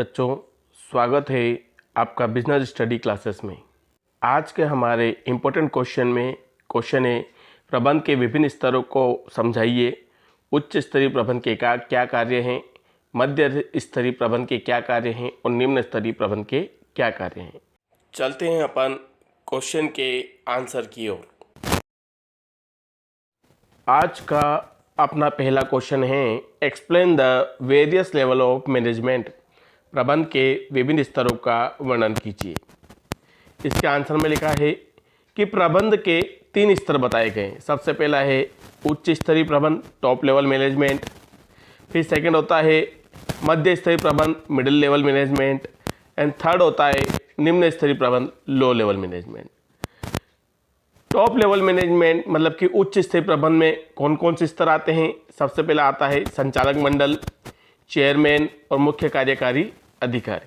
बच्चों, स्वागत है आपका बिजनेस स्टडी क्लासेस में। आज के हमारे इम्पोर्टेंट क्वेश्चन में क्वेश्चन है, प्रबंध के विभिन्न स्तरों को समझाइए। उच्च स्तरीय प्रबंध के क्या कार्य हैं, मध्य स्तरीय प्रबंध के क्या कार्य हैं और निम्न स्तरीय प्रबंध के क्या कार्य हैं। चलते हैं अपन क्वेश्चन के आंसर की ओर। आज का अपना पहला क्वेश्चन है, explain the various level of management. प्रबंध के विभिन्न स्तरों का वर्णन कीजिए। इसके आंसर में लिखा है कि प्रबंध के 3 स्तर बताए गए हैं। सबसे पहला है उच्च स्तरीय प्रबंध, टॉप लेवल मैनेजमेंट। फिर सेकंड होता है मध्य स्तरीय प्रबंध, middle level management. And third होता है निम्न स्तरीय प्रबंध, low level management. Top level management मतलब कि उच्च स्तरीय प्रबंध में कौन कौन से स्तर आते हैं। सबसे पहला आता है संचालक मंडल, चेयरमैन और मुख्य कार्यकारी अधिकारी।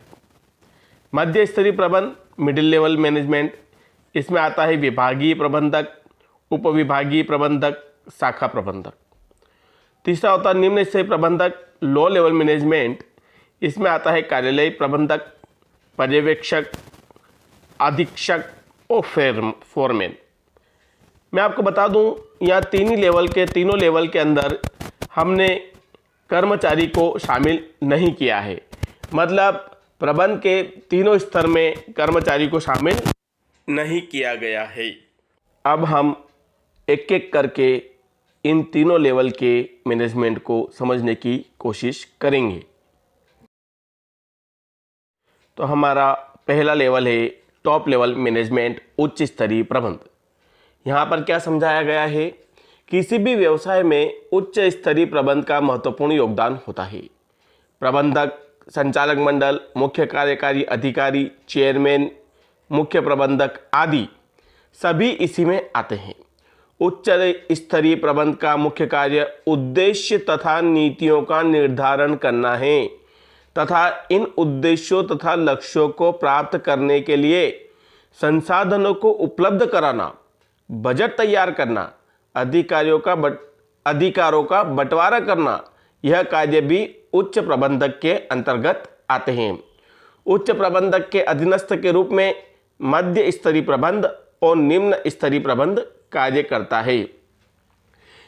मध्य स्तरीय प्रबंध, मिडिल लेवल मैनेजमेंट, इसमें आता है विभागीय प्रबंधक, उपविभागीय प्रबंधक, शाखा प्रबंधक। तीसरा होता है निम्न स्तरीय प्रबंधक, लो लेवल मैनेजमेंट, इसमें आता है कार्यालय प्रबंधक, पर्यवेक्षक, अधीक्षक और फोरमैन। मैं आपको बता दूं, यहाँ तीनों लेवल के अंदर हमने कर्मचारी को शामिल नहीं किया है। मतलब प्रबंध के तीनों स्तर में कर्मचारी को शामिल नहीं किया गया है। अब हम एक एक करके इन तीनों लेवल के मैनेजमेंट को समझने की कोशिश करेंगे। तो हमारा पहला लेवल है टॉप लेवल मैनेजमेंट, उच्च स्तरीय प्रबंध। यहाँ पर क्या समझाया गया है, किसी भी व्यवसाय में उच्च स्तरीय प्रबंध का महत्वपूर्ण योगदान होता है। प्रबंधक, संचालक मंडल, मुख्य कार्यकारी अधिकारी, चेयरमैन, मुख्य प्रबंधक आदि सभी इसी में आते हैं। उच्च स्तरीय प्रबंध का मुख्य कार्य उद्देश्य तथा नीतियों का निर्धारण करना है तथा इन उद्देश्यों तथा लक्ष्यों को प्राप्त करने के लिए संसाधनों को उपलब्ध कराना, बजट तैयार करना, अधिकारों का बंटवारा करना, यह कार्य भी उच्च प्रबंधक के अंतर्गत आते हैं। उच्च प्रबंधक के अधीनस्थ के रूप में मध्य स्तरीय प्रबंध और निम्न स्तरीय प्रबंध कार्य करता है।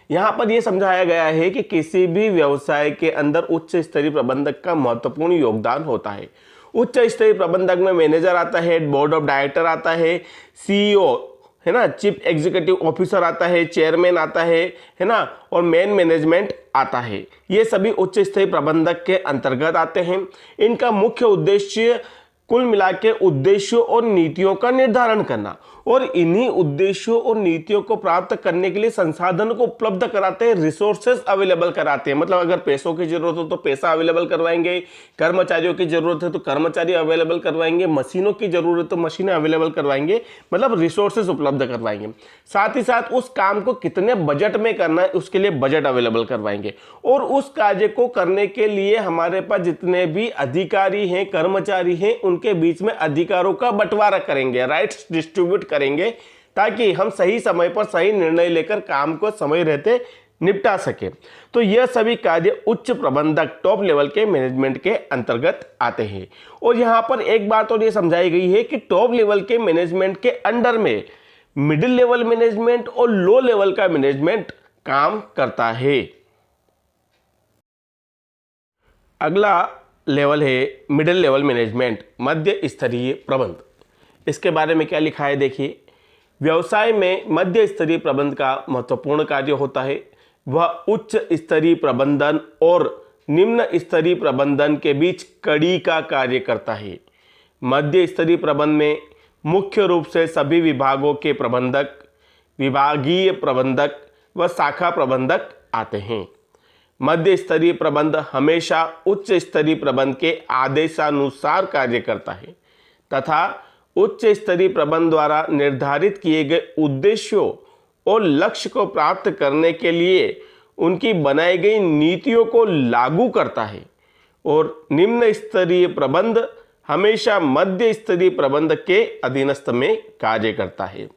यहाँ पर यह समझाया गया है कि किसी भी व्यवसाय के अंदर उच्च स्तरीय प्रबंधक का महत्वपूर्ण योगदान होता है। उच्च स्तरीय प्रबंधक में मैनेजर आता है, बोर्ड ऑफ डायरेक्टर आता है, सीईओ है ना, चीफ एग्जीक्यूटिव ऑफिसर आता है, चेयरमैन आता है ना, और मेन मैनेजमेंट आता है। ये सभी उच्च स्तरीय प्रबंधक के अंतर्गत आते हैं। इनका मुख्य उद्देश्य कुल मिला के उद्देश्यों और नीतियों का निर्धारण करना और इन्हीं उद्देश्यों और नीतियों को प्राप्त करने के लिए संसाधन को उपलब्ध कराते हैं, रिसोर्सेज अवेलेबल कराते हैं। मतलब अगर पैसों की जरूरत हो तो पैसा अवेलेबल करवाएंगे, कर्मचारियों की जरूरत है तो कर्मचारी अवेलेबल करवाएंगे, मशीनों की जरूरत तो मशीनें अवेलेबल करवाएंगे, मतलब रिसोर्सेज उपलब्ध करवाएंगे। साथ ही साथ उस काम को कितने बजट में करना है उसके लिए बजट अवेलेबल करवाएंगे और उस कार्य को करने के लिए हमारे पास जितने भी अधिकारी हैं, कर्मचारी हैं, उनके बीच में अधिकारों का बंटवारा करेंगे, राइट्स डिस्ट्रीब्यूट करेंगे ताकि हम सही समय पर सही निर्णय लेकर काम को समय रहते निपटा सके। तो यह सभी कार्य उच्च प्रबंधक, टॉप लेवल के मैनेजमेंट के अंतर्गत आते हैं। और यहां पर एक बात और यह समझाई गई है कि टॉप लेवल के मैनेजमेंट के अंडर में मिडिल लेवल मैनेजमेंट और लो लेवल का मैनेजमेंट काम करता है। अगला लेवल है मिडिल लेवल मैनेजमेंट, मध्य स्तरीय प्रबंध। इसके बारे में क्या लिखा है देखिए। व्यवसाय में मध्य स्तरीय प्रबंध का महत्वपूर्ण कार्य होता है। वह उच्च स्तरीय प्रबंधन और निम्न स्तरीय प्रबंधन के बीच कड़ी का कार्य करता है। मध्य स्तरीय प्रबंध में मुख्य रूप से सभी विभागों के प्रबंधक, विभागीय प्रबंधक व शाखा प्रबंधक आते हैं। मध्य स्तरीय प्रबंध हमेशा उच्च स्तरीय प्रबंध के आदेशानुसार कार्य करता है तथा उच्च स्तरीय प्रबंध द्वारा निर्धारित किए गए उद्देश्यों और लक्ष्य को प्राप्त करने के लिए उनकी बनाई गई नीतियों को लागू करता है। और निम्न स्तरीय प्रबंध हमेशा मध्य स्तरीय प्रबंध के अधीनस्थ में कार्य करता है।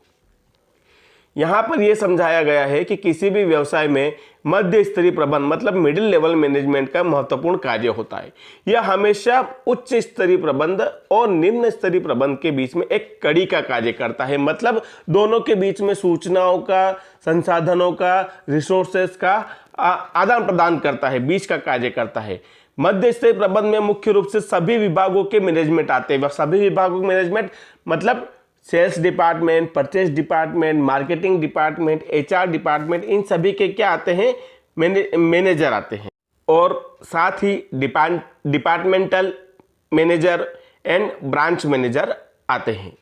यहाँ पर यह समझाया गया है कि किसी भी व्यवसाय में मध्य स्तरीय प्रबंधन मतलब मिडिल लेवल मैनेजमेंट का महत्वपूर्ण कार्य होता है। यह हमेशा उच्च स्तरीय प्रबंध और निम्न स्तरीय प्रबंध के बीच में एक कड़ी का कार्य करता है, मतलब दोनों के बीच में सूचनाओं का, संसाधनों का, रिसोर्सेस का आदान प्रदान करता है, बीच का कार्य करता है। मध्य स्तरीय प्रबंध में मुख्य रूप से सभी विभागों के मैनेजमेंट आते हैं। सभी विभागों के मैनेजमेंट मतलब sales department, purchase department, marketing department, HR department, इन सभी के क्या आते हैं, मैनेजर आते हैं। और साथ ही departmental manager and branch manager आते हैं।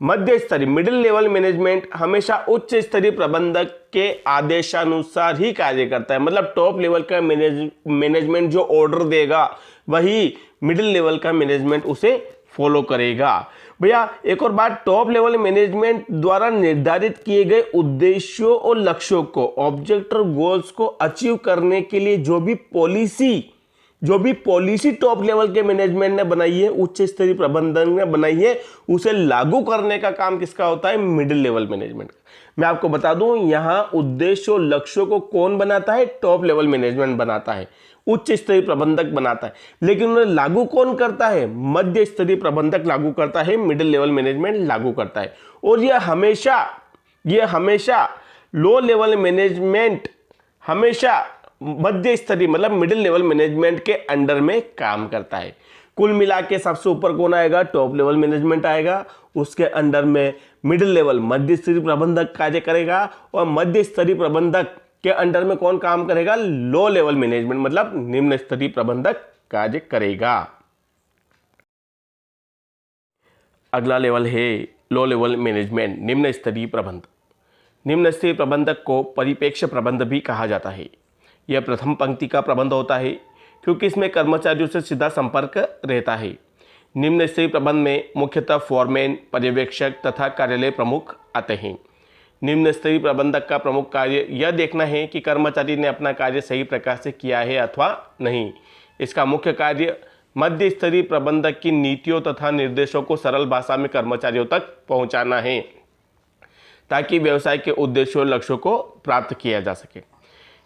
मध्य स्तरीय मिडिल लेवल मैनेजमेंट हमेशा उच्च स्तरीय प्रबंधक के आदेशानुसार ही कार्य करता है, मतलब टॉप लेवल का मैनेजमेंट जो ऑर्डर देगा वही मिडिल लेवल का मैनेजमेंट उसे फॉलो करेगा। भैया एक और बात, टॉप लेवल मैनेजमेंट द्वारा निर्धारित किए गए उद्देश्यों और लक्ष्यों को, ऑब्जेक्ट और गोल्स को अचीव करने के लिए जो भी पॉलिसी टॉप लेवल के मैनेजमेंट ने बनाई है, उच्च स्तरीय प्रबंधन ने बनाई है, उसे लागू करने का काम किसका होता है, मिडिल लेवल मैनेजमेंट का। मैं आपको बता दूं, यहां उद्देश्य और लक्ष्यों को कौन बनाता है, टॉप लेवल मैनेजमेंट बनाता है, उच्च स्तरीय प्रबंधक बनाता है, लेकिन उन्हें लागू कौन करता है, मध्य स्तरीय प्रबंधक लागू करता है, मिडिल लेवल मैनेजमेंट लागू करता है। और यह हमेशा लो लेवल मैनेजमेंट हमेशा मध्य स्तरीय मतलब मिडिल लेवल मैनेजमेंट के अंडर में काम करता है। कुल मिला के सबसे ऊपर कौन आएगा, टॉप लेवल मैनेजमेंट आएगा, उसके अंडर में मिडिल लेवल मध्य स्तरीय प्रबंधक कार्य करेगा, और मध्य स्तरीय प्रबंधक के अंडर में कौन काम करेगा, लो लेवल मैनेजमेंट मतलब निम्न स्तरीय प्रबंधक कार्य करेगा। अगला लेवल है लो लेवल मैनेजमेंट, निम्न स्तरीय प्रबंध। निम्न स्तरीय प्रबंधक को परिप्रेक्ष्य प्रबंध भी कहा जाता है। यह प्रथम पंक्ति का प्रबंध होता है क्योंकि इसमें कर्मचारियों से सीधा संपर्क रहता है। निम्न स्तरीय प्रबंध में मुख्यतः फोरमैन, पर्यवेक्षक तथा कार्यालय प्रमुख आते हैं। निम्न स्तरीय प्रबंधक का प्रमुख कार्य यह देखना है कि कर्मचारी ने अपना कार्य सही प्रकार से किया है अथवा नहीं। इसका मुख्य कार्य मध्य स्तरीय प्रबंधक की नीतियों तथा निर्देशों को सरल भाषा में कर्मचारियों तक पहुंचाना है ताकि व्यवसाय के उद्देश्यों और लक्ष्यों को प्राप्त किया जा सके।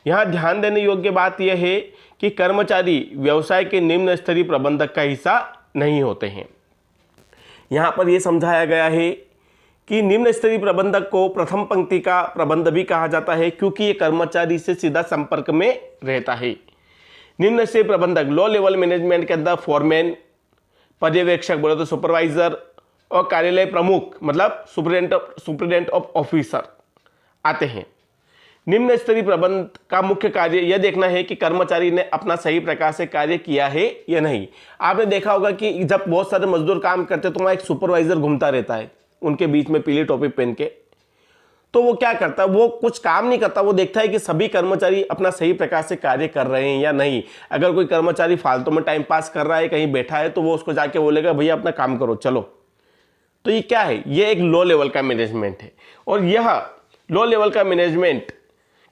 यहाँ ध्यान देने योग्य बात यह है कि कर्मचारी व्यवसाय के निम्न स्तरीय प्रबंधक का हिस्सा नहीं होते हैं। यहाँ पर यह समझाया गया है कि निम्न स्तरीय प्रबंधक को प्रथम पंक्ति का प्रबंध भी कहा जाता है क्योंकि ये कर्मचारी से सीधा संपर्क में रहता है। निम्न स्तरीय प्रबंधक लो लेवल मैनेजमेंट के अंदर फोरमैन, पर्यवेक्षक बोले तो सुपरवाइजर, और कार्यालय प्रमुख मतलब सुपरिटेंडेंट ऑफ ऑफिसर आते हैं। निम्न स्तरीय प्रबंध का मुख्य कार्य यह देखना है कि कर्मचारी ने अपना सही प्रकार से कार्य किया है या नहीं। आपने देखा होगा कि जब बहुत सारे मजदूर काम करते हैं तो वहाँ एक सुपरवाइजर घूमता रहता है उनके बीच में पीली टोपी पहन के। तो वो क्या करता है, वो कुछ काम नहीं करता, वो देखता है कि सभी कर्मचारी अपना सही प्रकार से कार्य कर रहे हैं या नहीं। अगर कोई कर्मचारी फालतू में टाइम पास कर रहा है, कहीं बैठा है, तो वो उसको जाके बोलेगा भैया अपना काम करो चलो। तो ये क्या है, ये एक लो लेवल का मैनेजमेंट है। और यह लो लेवल का मैनेजमेंट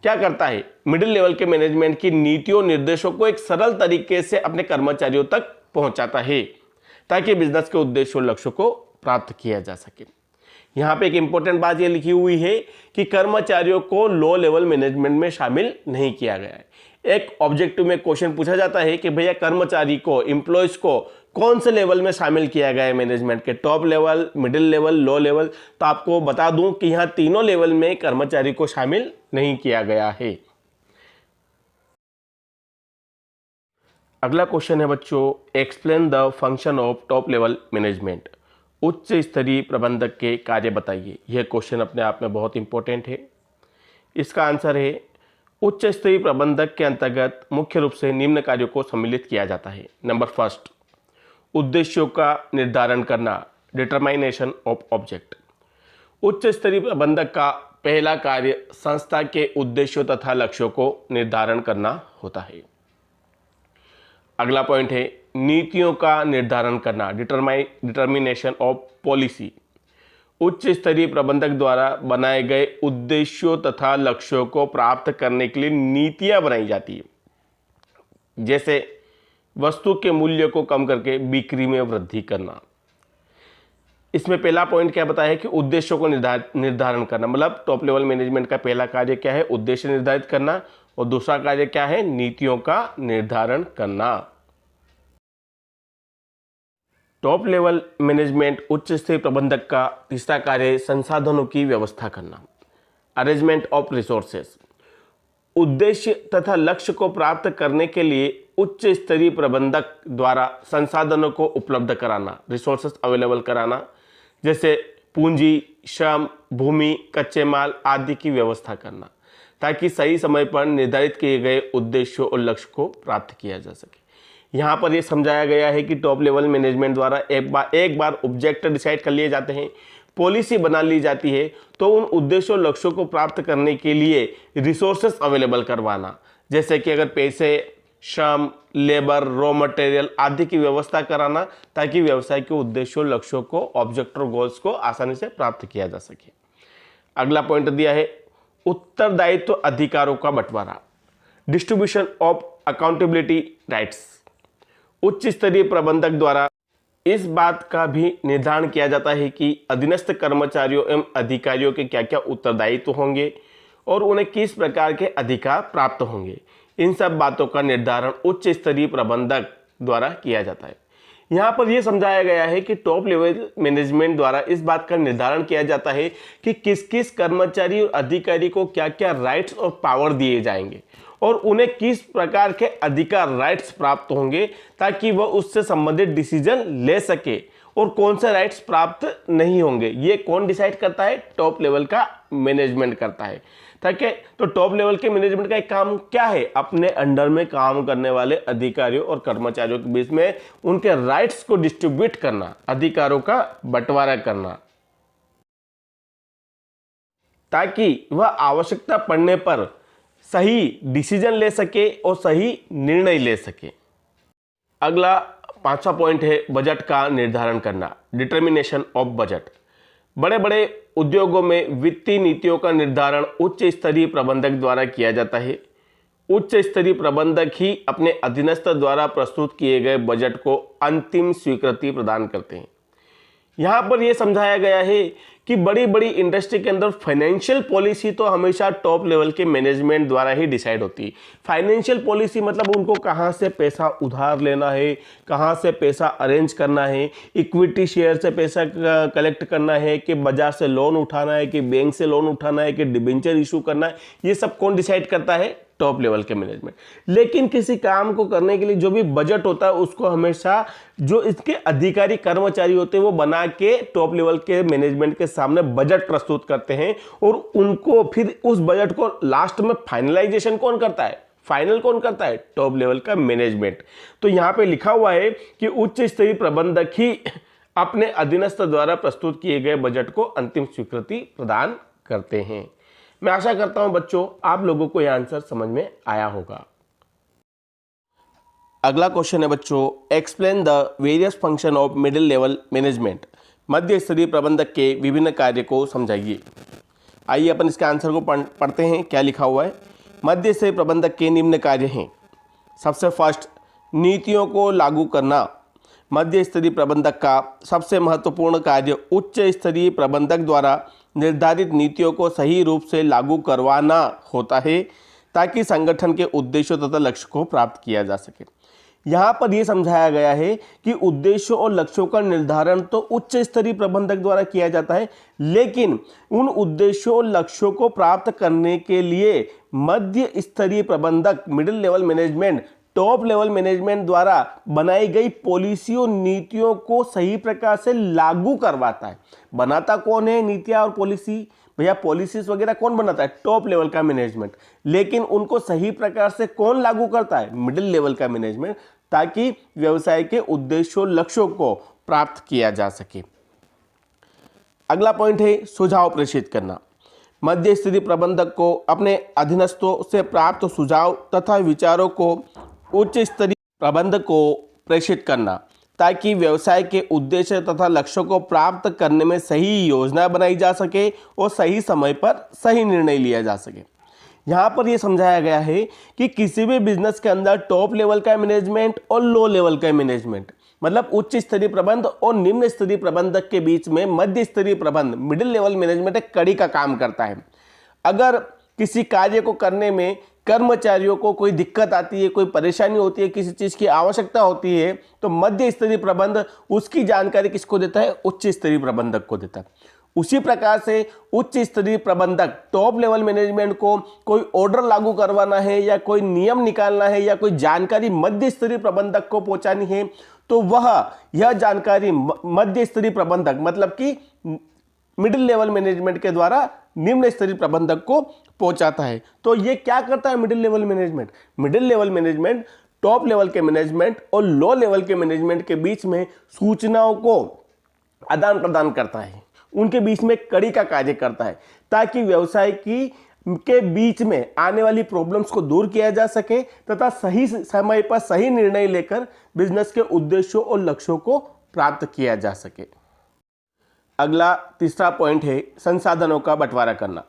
क्या करता है, मिडिल लेवल के मैनेजमेंट की नीतियों निर्देशों को एक सरल तरीके से अपने कर्मचारियों तक पहुंचाता है ताकि बिजनेस के उद्देश्यों और लक्ष्यों को प्राप्त किया जा सके। यहाँ पे एक इंपॉर्टेंट बात ये लिखी हुई है कि कर्मचारियों को लो लेवल मैनेजमेंट में शामिल नहीं किया गया है। एक ऑब्जेक्टिव में क्वेश्चन पूछा जाता है कि भैया कर्मचारी को, एम्प्लॉयज को कौन से लेवल में शामिल किया गया है मैनेजमेंट के, top level, middle level, low level. तो आपको बता दूं कि यहाँ तीनों लेवल में कर्मचारी को शामिल नहीं किया गया है। अगला क्वेश्चन है बच्चों, explain the function of top level management. उच्च स्तरीय प्रबंधक के कार्य बताइए। यह क्वेश्चन अपने आप में बहुत इंपॉर्टेंट है। इसका आंसर है उच्च स्तरीय प्रबंधक के अंतर्गत मुख्य रूप से निम्न कार्यों को सम्मिलित किया जाता है। नंबर फर्स्ट, उद्देश्यों का निर्धारण करना, डिटरमाइनेशन ऑफ ऑब्जेक्ट। उच्च स्तरीय प्रबंधक का पहला कार्य संस्था के उद्देश्यों तथा लक्ष्यों को निर्धारण करना होता है। अगला पॉइंट है नीतियों का निर्धारण करना, डिटरमिनेशन ऑफ पॉलिसी। उच्च स्तरीय प्रबंधक द्वारा बनाए गए उद्देश्यों तथा लक्ष्यों को प्राप्त करने के लिए नीतियां बनाई जाती है, जैसे वस्तु के मूल्य को कम करके बिक्री में वृद्धि करना, इसमें पहला पॉइंट क्या बताया है कि उद्देश्यों को निर्धारण करना, मतलब टॉप लेवल मैनेजमेंट का पहला कार्य क्या है, उद्देश्य निर्धारित करना, और दूसरा कार्य क्या है, नीतियों का निर्धारण करना। टॉप लेवल मैनेजमेंट उच्च स्तरीय प्रबंधक का तीसरा कार्य संसाधनों की व्यवस्था करना, अरेंजमेंट ऑफ रिसोर्सेस। उद्देश्य तथा लक्ष्य को प्राप्त करने के लिए उच्च स्तरीय प्रबंधक द्वारा संसाधनों को उपलब्ध कराना, रिसोर्सेस अवेलेबल कराना, जैसे पूंजी, श्रम, भूमि, कच्चे माल आदि की व्यवस्था करना, ताकि सही समय पर निर्धारित किए गए उद्देश्यों और लक्ष्य को प्राप्त किया जा सके। यहाँ पर यह समझाया गया है कि टॉप लेवल मैनेजमेंट द्वारा एक बार ऑब्जेक्ट डिसाइड कर लिए जाते हैं, पॉलिसी बना ली जाती है, तो उन उद्देश्यों लक्ष्यों को प्राप्त करने के लिए रिसोर्सेस अवेलेबल करवाना, जैसे कि अगर पैसे, श्रम, लेबर, रॉ मटेरियल आदि की व्यवस्था कराना, ताकि व्यवसाय के उद्देश्यों लक्ष्यों को, ऑब्जेक्ट और गोल्स को आसानी से प्राप्त किया जा सके। अगला पॉइंट दिया है उत्तरदायित्व अधिकारों का बंटवारा, डिस्ट्रीब्यूशन ऑफ अकाउंटेबिलिटी राइट्स। उच्च स्तरीय प्रबंधक द्वारा इस बात का भी निर्धारण किया जाता है कि अधीनस्थ कर्मचारियों एवं अधिकारियों के क्या क्या उत्तरदायित्व होंगे और उन्हें किस प्रकार के अधिकार प्राप्त होंगे। इन सब बातों का निर्धारण उच्च स्तरीय प्रबंधक द्वारा किया जाता है। यहाँ पर यह समझाया गया है कि टॉप लेवल मैनेजमेंट द्वारा इस बात का निर्धारण किया जाता है कि किस किस कर्मचारी और अधिकारी को क्या क्या राइट्स और पावर दिए जाएंगे और उन्हें किस प्रकार के अधिकार, राइट्स प्राप्त होंगे, ताकि वह उससे संबंधित डिसीजन ले सके, और कौन से राइट्स प्राप्त नहीं होंगे ये कौन डिसाइड करता है, टॉप लेवल का मैनेजमेंट करता है। ताकि तो टॉप लेवल के मैनेजमेंट का एक काम क्या है, अपने अंडर में काम करने वाले अधिकारियों और कर्मचारियों के बीच में उनके राइट्स को डिस्ट्रीब्यूट करना, अधिकारों का बंटवारा करना, ताकि वह आवश्यकता पड़ने पर सही डिसीजन ले सके और सही निर्णय ले सके। अगला पांचवा पॉइंट है बजट का निर्धारण करना, डिटर्मिनेशन ऑफ बजट। बड़े बड़े उद्योगों में वित्तीय नीतियों का निर्धारण उच्च स्तरीय प्रबंधक द्वारा किया जाता है। उच्च स्तरीय प्रबंधक ही अपने अधीनस्थ द्वारा प्रस्तुत किए गए बजट को अंतिम स्वीकृति प्रदान करते हैं। यहाँ पर यह समझाया गया है कि बड़ी बड़ी इंडस्ट्री के अंदर फाइनेंशियल पॉलिसी तो हमेशा टॉप लेवल के मैनेजमेंट द्वारा ही डिसाइड होती है। फाइनेंशियल पॉलिसी मतलब उनको कहाँ से पैसा उधार लेना है, कहाँ से पैसा अरेंज करना है, इक्विटी शेयर से पैसा कलेक्ट करना है, कि बाजार से लोन उठाना है, कि बैंक से लोन उठाना है, कि डिबेंचर इशू करना है, ये सब कौन डिसाइड करता है, टॉप लेवल के मैनेजमेंट। लेकिन किसी काम को करने के लिए जो भी बजट होता है उसको हमेशा जो इसके अधिकारी कर्मचारी होते हैं वो बना के टॉप लेवल के मैनेजमेंट के सामने बजट प्रस्तुत करते हैं, और उनको फिर उस बजट को लास्ट में फाइनलाइजेशन कौन करता है, फाइनल कौन करता है, टॉप लेवल का मैनेजमेंट। तो यहां पे लिखा हुआ है कि उच्च स्तरीय प्रबंधक ही अपने अधीनस्थ द्वारा प्रस्तुत किए गए बजट को अंतिम स्वीकृति प्रदान करते हैं। मैं आशा करता हूं बच्चों आप लोगों को यह आंसर समझ में आया होगा। अगला क्वेश्चन है बच्चों, explain the various function of middle level management. मध्य स्तरीय प्रबंधक के विभिन्न कार्य को समझाइए। आइए अपन इसके आंसर को पढ़ते हैं। क्या लिखा हुआ है, मध्य स्तरीय प्रबंधक के निम्न कार्य हैं। सबसे फर्स्ट, नीतियों को लागू करना। मध्य स्तरीय प्रबंधक का सबसे महत्वपूर्ण कार्य उच्च स्तरीय प्रबंधक द्वारा निर्धारित नीतियों को सही रूप से लागू करवाना होता है, ताकि संगठन के उद्देश्यों तथा लक्ष्य को प्राप्त किया जा सके। यहाँ पर यह समझाया गया है कि उद्देश्यों और लक्ष्यों का निर्धारण तो उच्च स्तरीय प्रबंधक द्वारा किया जाता है, लेकिन उन उद्देश्यों और लक्ष्यों को प्राप्त करने के लिए मध्य स्तरीय प्रबंधक, middle level management, top level management द्वारा बनाई गई पॉलिसियों, नीतियों को सही प्रकार से लागू करवाता है। बनाता कौन है नीतियां और पॉलिसी, भैया पॉलिसीज वगैरह कौन बनाता है, टॉप लेवल का मैनेजमेंट। लेकिन उनको सही प्रकार से कौन लागू करता है, मिडिल लेवल का मैनेजमेंट, ताकि व्यवसाय के उद्देश्यों, लक्ष्यों को प्राप्त किया जा सके। अगला पॉइंट है सुझाव प्रेषित करना। मध्य स्तरीय प्रबंधक को अपने अधीनस्थों से प्राप्त सुझाव तथा विचारों को उच्च स्तरीय प्रबंधक को प्रेषित करना, ताकि व्यवसाय के उद्देश्य तथा लक्ष्यों को प्राप्त करने में सही योजना बनाई जा सके और सही समय पर सही निर्णय लिया जा सके। यहाँ पर यह समझाया गया है कि किसी भी बिजनेस के अंदर टॉप लेवल का मैनेजमेंट और लो लेवल का मैनेजमेंट, मतलब उच्च स्तरीय प्रबंध और निम्न स्तरीय प्रबंधक के बीच में मध्य स्तरीय प्रबंध, मिडिल लेवल मैनेजमेंट एक कड़ी का काम करता है। अगर किसी कार्य को करने में कर्मचारियों को कोई दिक्कत आती है, कोई परेशानी होती है, किसी चीज की आवश्यकता होती है, तो मध्य स्तरीय प्रबंध उसकी जानकारी किसको देता है? उच्च स्तरीय प्रबंधक को देता है। उसी प्रकार से उच्च स्तरीय प्रबंधक टॉप लेवल मैनेजमेंट को कोई ऑर्डर लागू करवाना है या कोई नियम निकालना है या कोई जानकारी मध्य स्तरीय प्रबंधक को पहुंचानी है, तो वह यह जानकारी मध्य स्तरीय प्रबंधक मतलब कि मिडिल लेवल मैनेजमेंट के द्वारा निम्न स्तरीय प्रबंधक को पहुंचाता है। तो ये क्या करता है middle level management? Middle level management top level के मैनेजमेंट और लो लेवल के मैनेजमेंट के बीच में सूचनाओं को आदान प्रदान करता है, उनके बीच में कड़ी का कार्य करता है, ताकि व्यवसाय के बीच में आने वाली प्रॉब्लम्स को दूर किया जा सके तथा सही समय पर सही निर्णय लेकर बिजनेस के उद्देश्यों और लक्ष्यों को प्राप्त किया जा सके। अगला तीसरा पॉइंट है संसाधनों का बंटवारा करना।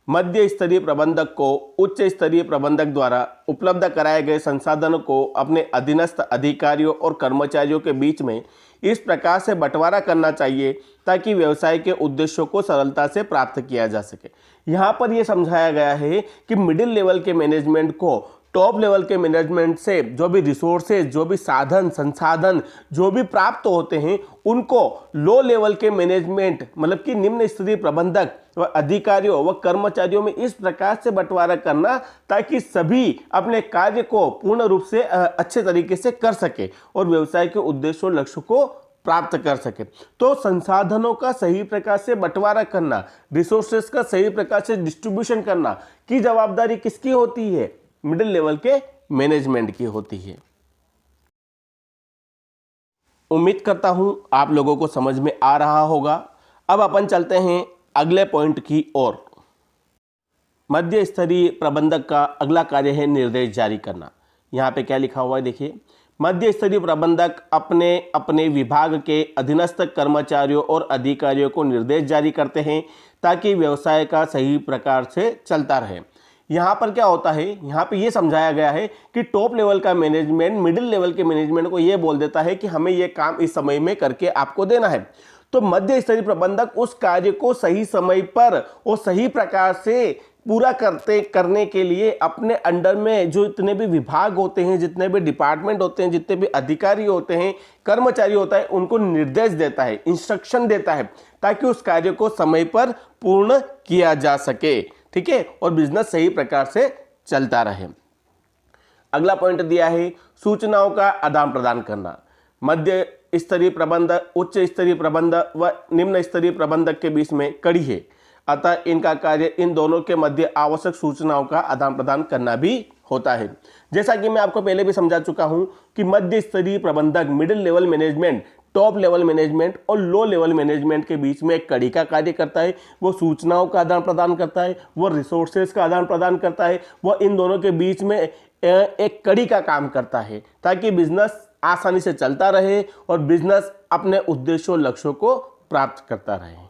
मध्य स्तरीय प्रबंधक को उच्च स्तरीय प्रबंधक द्वारा उपलब्ध कराए गए संसाधनों को अपने अधीनस्थ अधिकारियों और कर्मचारियों के बीच में इस प्रकार से बंटवारा करना चाहिए ताकि व्यवसाय के उद्देश्यों को सरलता से प्राप्त किया जा सके। यहाँ पर यह समझाया गया है कि मिडिल लेवल के मैनेजमेंट को टॉप लेवल के मैनेजमेंट से जो भी रिसोर्सेज, जो भी साधन संसाधन जो भी प्राप्त होते हैं, उनको लो लेवल के मैनेजमेंट मतलब कि निम्न स्तरीय प्रबंधक व अधिकारियों व कर्मचारियों में इस प्रकार से बंटवारा करना ताकि सभी अपने कार्य को पूर्ण रूप से अच्छे तरीके से कर सके और व्यवसाय के उद्देश्य और लक्ष्य को प्राप्त कर सके। तो संसाधनों का सही प्रकार से बंटवारा करना, रिसोर्सेज का सही प्रकार से डिस्ट्रीब्यूशन करना की जवाबदारी किसकी होती है? मिडिल लेवल के मैनेजमेंट की होती है। उम्मीद करता हूं आप लोगों को समझ में आ रहा होगा। अब अपन चलते हैं अगले पॉइंट की ओर। मध्य स्तरीय प्रबंधक का अगला कार्य है निर्देश जारी करना। यहाँ पे क्या लिखा हुआ है देखिए, मध्य स्तरीय प्रबंधक अपने अपने विभाग के अधीनस्थ कर्मचारियों और अधिकारियों को निर्देश जारी करते हैं ताकि व्यवसाय का सही प्रकार से चलता रहे। यहाँ पर क्या होता है, यहाँ पे ये समझाया गया है कि टॉप लेवल का मैनेजमेंट मिडिल लेवल के मैनेजमेंट को ये बोल देता है कि हमें ये काम इस समय में करके आपको देना है। तो मध्य स्तरीय प्रबंधक उस कार्य को सही समय पर और सही प्रकार से पूरा करने के लिए अपने अंडर में जो इतने भी विभाग होते हैं, जितने भी डिपार्टमेंट होते हैं, जितने भी अधिकारी होते हैं, कर्मचारी होता है, उनको निर्देश देता है, इंस्ट्रक्शन देता है ताकि उस कार्य को समय पर पूर्ण किया जा सके। ठीक है, और बिजनेस सही प्रकार से चलता रहे। अगला पॉइंट दिया है सूचनाओं का आदान प्रदान करना। मध्य स्तरीय प्रबंधक, उच्च स्तरीय प्रबंधक व निम्न स्तरीय प्रबंधक के बीच में कड़ी है, अतः इनका कार्य इन दोनों के मध्य आवश्यक सूचनाओं का आदान प्रदान करना भी होता है। जैसा कि मैं आपको पहले भी समझा चुका हूं कि मध्य स्तरीय प्रबंधक middle level management, top level management और लो लेवल मैनेजमेंट के बीच में एक कड़ी का कार्य करता है। वो सूचनाओं का आदान प्रदान करता है, वो रिसोर्सेज का आदान प्रदान करता है, वो इन दोनों के बीच में एक कड़ी का काम करता है ताकि बिजनेस आसानी से चलता रहे और बिजनेस अपने उद्देश्यों और लक्ष्यों को प्राप्त करता रहे।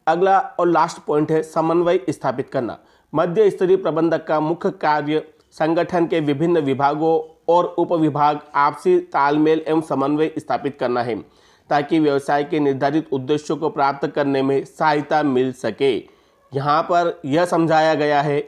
अगला और लास्ट पॉइंट है समन्वय स्थापित करना। मध्य स्तरीय प्रबंधक का मुख्य कार्य संगठन के विभिन्न विभागों और उपविभाग आपसी तालमेल एवं समन्वय स्थापित करना है ताकि व्यवसाय के निर्धारित उद्देश्यों को प्राप्त करने में सहायता मिल सके। यहाँ पर यह समझाया गया है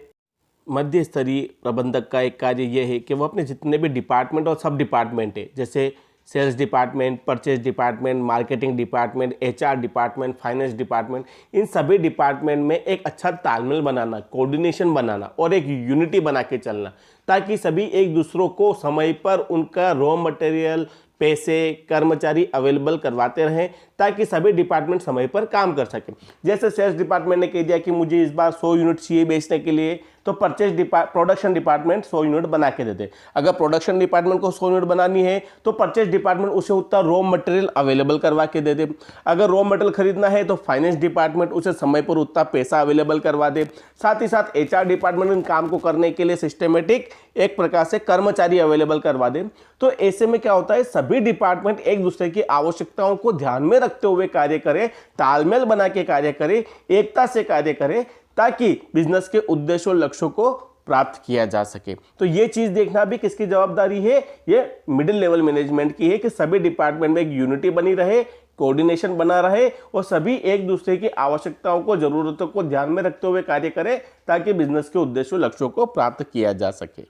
मध्य स्तरीय प्रबंधक का एक कार्य यह है कि वह अपने जितने भी डिपार्टमेंट और सब डिपार्टमेंट है, जैसे sales department, purchase department, marketing department, HR department, finance department, इन सभी डिपार्टमेंट में एक अच्छा तालमेल बनाना, कोऑर्डिनेशन बनाना और एक यूनिटी बना के चलना ताकि सभी एक दूसरों को समय पर उनका रॉ मटेरियल, पैसे, कर्मचारी अवेलेबल करवाते रहें ताकि सभी डिपार्टमेंट समय पर काम कर सकें। जैसे सेल्स डिपार्टमेंट ने कह दिया कि मुझे इस बार 100 यूनिट चाहिए बेचने के लिए, तो प्रोडक्शन डिपार्टमेंट 100 यूनिट बना के देते। अगर प्रोडक्शन डिपार्टमेंट को 100 यूनिट बनानी है तो परचेज डिपार्टमेंट उसे उतना रॉ मटेरियल अवेलेबल करवा के दे दे। अगर रॉ मटेरियल खरीदना है तो फाइनेंस डिपार्टमेंट उसे समय पर उतना पैसा अवेलेबल करवा दे। साथ ही साथ एचआर डिपार्टमेंट इन काम को करने के लिए सिस्टमेटिक एक प्रकार से कर्मचारी अवेलेबल करवा दे। तो ऐसे में क्या होता है, सभी डिपार्टमेंट एक दूसरे की आवश्यकताओं को ध्यान में रखते हुए कार्य करें, तालमेल बना के कार्य करें, एकता से कार्य करें ताकि बिजनेस के उद्देश्यों और लक्ष्यों को प्राप्त किया जा सके। तो ये चीज़ देखना भी किसकी जवाबदारी है, ये मिडिल लेवल मैनेजमेंट की है कि सभी डिपार्टमेंट में एक यूनिटी बनी रहे, कोऑर्डिनेशन बना रहे और सभी एक दूसरे की आवश्यकताओं को, जरूरतों को ध्यान में रखते हुए कार्य करें ताकि बिजनेस के उद्देश्यों, लक्ष्यों को प्राप्त किया जा सके।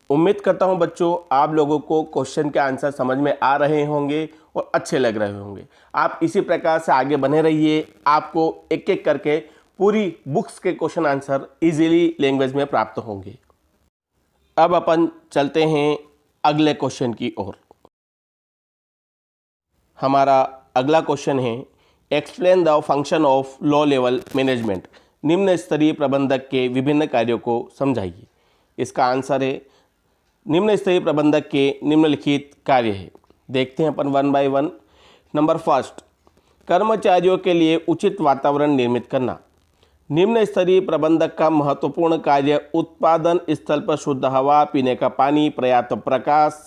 उम्मीद करता हूं बच्चों आप लोगों को क्वेश्चन के आंसर समझ में आ रहे होंगे और अच्छे लग रहे होंगे। आप इसी प्रकार से आगे बने रहिए, आपको एक एक करके पूरी बुक्स के क्वेश्चन आंसर इजीली लैंग्वेज में प्राप्त होंगे। अब अपन चलते हैं अगले क्वेश्चन की ओर। हमारा अगला क्वेश्चन है explain the function of low level management. निम्न स्तरीय प्रबंधक के विभिन्न कार्यों को समझाइए। इसका आंसर है निम्न स्तरीय प्रबंधक के निम्नलिखित कार्य है। देखते हैं अपन one by one. Number first, कर्मचारियों के लिए उचित वातावरण निर्मित करना। निम्न स्तरीय प्रबंधक का महत्वपूर्ण कार्य उत्पादन स्थल पर शुद्ध हवा, पीने का पानी, पर्याप्त प्रकाश,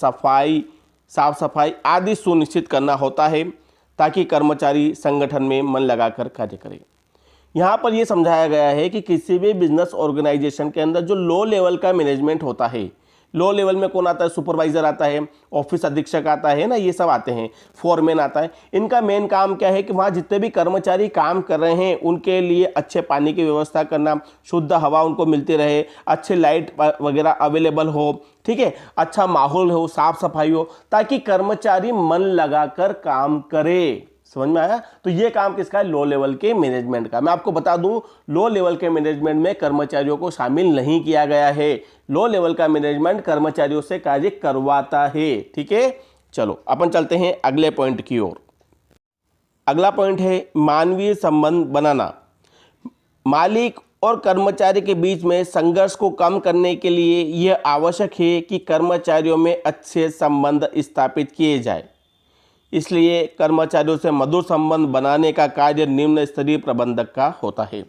साफ सफाई आदि सुनिश्चित करना होता है ताकि कर्मचारी संगठन में मन लगाकर कार्य करें। यहाँ पर यह समझाया गया है कि किसी भी बिजनेस ऑर्गेनाइजेशन के अंदर जो लो लेवल का मैनेजमेंट होता है, लो लेवल में कौन आता है, सुपरवाइजर आता है, ऑफिस अधीक्षक आता है ना, ये सब आते हैं, फोरमैन आता है। इनका मेन काम क्या है कि वहाँ जितने भी कर्मचारी काम कर रहे हैं उनके लिए अच्छे पानी की व्यवस्था करना, शुद्ध हवा उनको मिलती रहे, अच्छे लाइट वगैरह अवेलेबल हो, ठीक है, अच्छा माहौल हो, साफ सफाई हो, ताकि कर्मचारी मन लगाकर काम करे। समझ में आया? तो ये काम किसका है? लो लेवल के मैनेजमेंट का। मैं आपको बता दूं, लो लेवल के मैनेजमेंट में कर्मचारियों को शामिल नहीं किया गया है। लो लेवल का मैनेजमेंट कर्मचारियों से कार्य करवाता है। ठीक है, चलो अपन चलते हैं अगले पॉइंट की ओर। अगला पॉइंट है मानवीय संबंध बनाना। मालिक और कर्मचारी के बीच में संघर्ष को कम करने के लिए यह आवश्यक है कि कर्मचारियों में अच्छे संबंध स्थापित किए जाए। इसलिए कर्मचारियों से मधुर संबंध बनाने का कार्य निम्न स्तरीय प्रबंधक का होता है।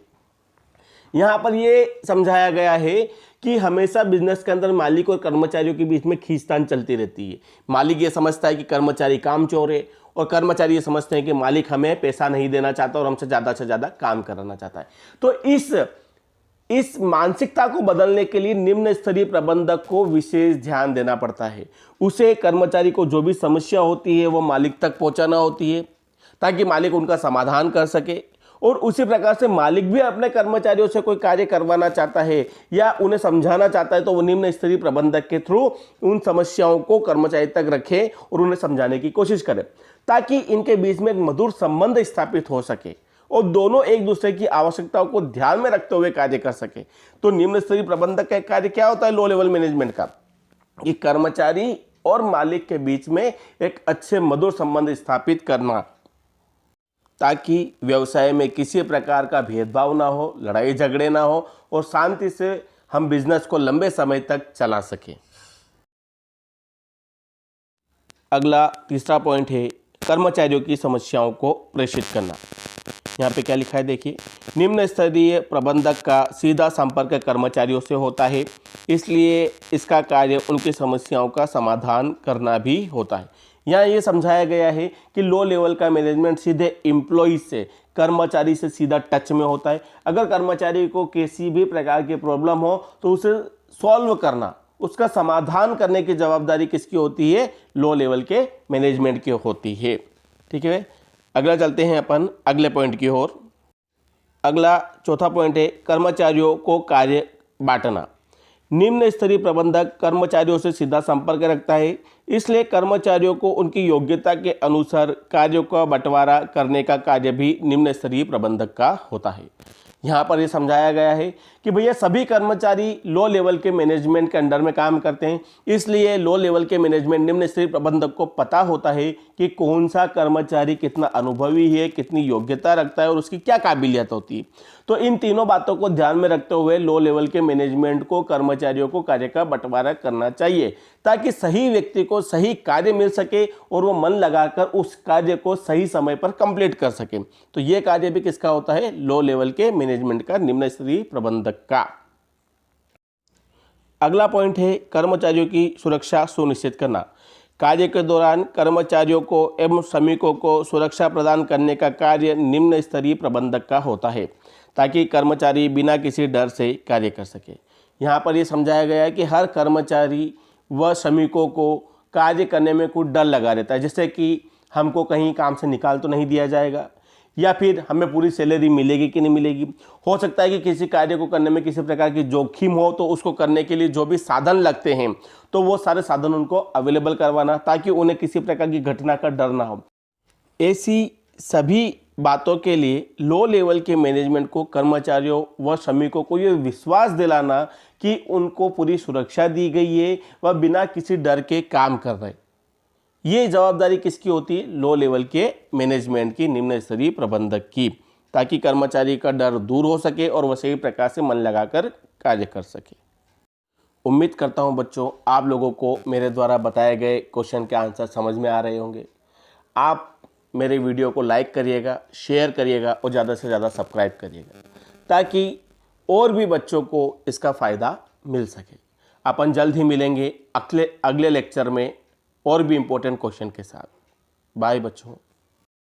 यहाँ पर ये समझाया गया है कि हमेशा बिजनेस के अंदर मालिक और कर्मचारियों के बीच में खींचतान चलती रहती है। मालिक ये समझता है कि कर्मचारी कामचोर है और कर्मचारी ये समझते हैं कि मालिक हमें पैसा नहीं देना चाहता और हमसे ज़्यादा से ज़्यादा काम कराना चाहता है। तो इस मानसिकता को बदलने के लिए निम्न स्तरीय प्रबंधक को विशेष ध्यान देना पड़ता है। उसे कर्मचारी को जो भी समस्या होती है वो मालिक तक पहुंचाना होती है ताकि मालिक उनका समाधान कर सके। और उसी प्रकार से मालिक भी अपने कर्मचारियों से कोई कार्य करवाना चाहता है या उन्हें समझाना चाहता है तो वो निम्न स्तरीय प्रबंधक के थ्रू उन समस्याओं को कर्मचारी तक रखे और उन्हें समझाने की कोशिश करे ताकि इनके बीच में एक मधुर संबंध स्थापित हो सके और दोनों एक दूसरे की आवश्यकताओं को ध्यान में रखते हुए कार्य कर सके। तो निम्न स्तरीय प्रबंधक का कार्य क्या होता है लो लेवल मैनेजमेंट का, कि कर्मचारी और मालिक के बीच में एक अच्छे मधुर संबंध स्थापित करना ताकि व्यवसाय में किसी प्रकार का भेदभाव ना हो, लड़ाई झगड़े ना हो और शांति से हम बिजनेस को लंबे समय तक चला सकें। अगला तीसरा पॉइंट है कर्मचारियों की समस्याओं को प्रेषित करना। यहाँ पे क्या लिखा है देखिए, निम्न स्तरीय प्रबंधक का सीधा संपर्क कर्मचारियों से होता है, इसलिए इसका कार्य उनकी समस्याओं का समाधान करना भी होता है। यहाँ ये समझाया गया है कि लो लेवल का मैनेजमेंट सीधे एम्प्लॉइज से, कर्मचारी से सीधा टच में होता है। अगर कर्मचारी को किसी भी प्रकार की प्रॉब्लम हो तो उसे सॉल्व करना, उसका समाधान करने की जवाबदारी किसकी होती है? लो लेवल के मैनेजमेंट की होती है। ठीक है, अगला चलते हैं अपन अगले पॉइंट की ओर। अगला चौथा पॉइंट है कर्मचारियों को कार्य बांटना। निम्न स्तरीय प्रबंधक कर्मचारियों से सीधा संपर्क रखता है, इसलिए कर्मचारियों को उनकी योग्यता के अनुसार कार्यों का बंटवारा करने का कार्य भी निम्न स्तरीय प्रबंधक का होता है। यहाँ पर यह समझाया गया है कि भैया सभी कर्मचारी लो लेवल के मैनेजमेंट के अंडर में काम करते हैं, इसलिए लो लेवल के मैनेजमेंट निम्न स्तरीय प्रबंधक को पता होता है कि कौन सा कर्मचारी कितना अनुभवी है, कितनी योग्यता रखता है और उसकी क्या काबिलियत होती है। तो इन तीनों बातों को ध्यान में रखते हुए लो लेवल के मैनेजमेंट को कर्मचारियों को कार्य का बंटवारा करना चाहिए ताकि सही व्यक्ति को सही कार्य मिल सके और वो मन लगाकर उस कार्य को सही समय पर कंप्लीट कर सके। तो ये कार्य भी किसका होता है? लो लेवल के मैनेजमेंट का, निम्न स्तरीय प्रबंधक का। अगला पॉइंट है कर्मचारियों की सुरक्षा सुनिश्चित करना। कार्य के दौरान कर्मचारियों को एवं श्रमिकों को सुरक्षा प्रदान करने का कार्य निम्न स्तरीय प्रबंधक का होता है ताकि कर्मचारी बिना किसी डर से कार्य कर सके। यहाँ पर ये समझाया गया है कि हर कर्मचारी व श्रमिकों को कार्य करने में कुछ डर लगा रहता है, जैसे कि हमको कहीं काम से निकाल तो नहीं दिया जाएगा, या फिर हमें पूरी सैलरी मिलेगी कि नहीं मिलेगी। हो सकता है कि किसी कार्य को करने में किसी प्रकार की जोखिम हो, तो उसको करने के लिए जो भी साधन लगते हैं तो वो सारे साधन उनको अवेलेबल करवाना, ताकि उन्हें किसी प्रकार की घटना का डर ना हो। ऐसी सभी बातों के लिए लो लेवल के मैनेजमेंट को कर्मचारियों व श्रमिकों को ये विश्वास दिलाना कि उनको पूरी सुरक्षा दी गई है, वह बिना किसी डर के काम कर रहे। ये जवाबदारी किसकी होती है? लो लेवल के मैनेजमेंट की, निम्न स्तरीय प्रबंधक की, ताकि कर्मचारी का डर दूर हो सके और वह सही प्रकार से मन लगाकर कार्य कर सके। उम्मीद करता हूं बच्चों, आप लोगों को मेरे द्वारा बताए गए क्वेश्चन के आंसर समझ में आ रहे होंगे। आप मेरे वीडियो को लाइक करिएगा, शेयर करिएगा और ज़्यादा से ज़्यादा सब्सक्राइब करिएगा, ताकि और भी बच्चों को इसका फ़ायदा मिल सके। अपन जल्द ही मिलेंगे अगले लेक्चर में और भी इम्पोर्टेंट क्वेश्चन के साथ। बाय बच्चों।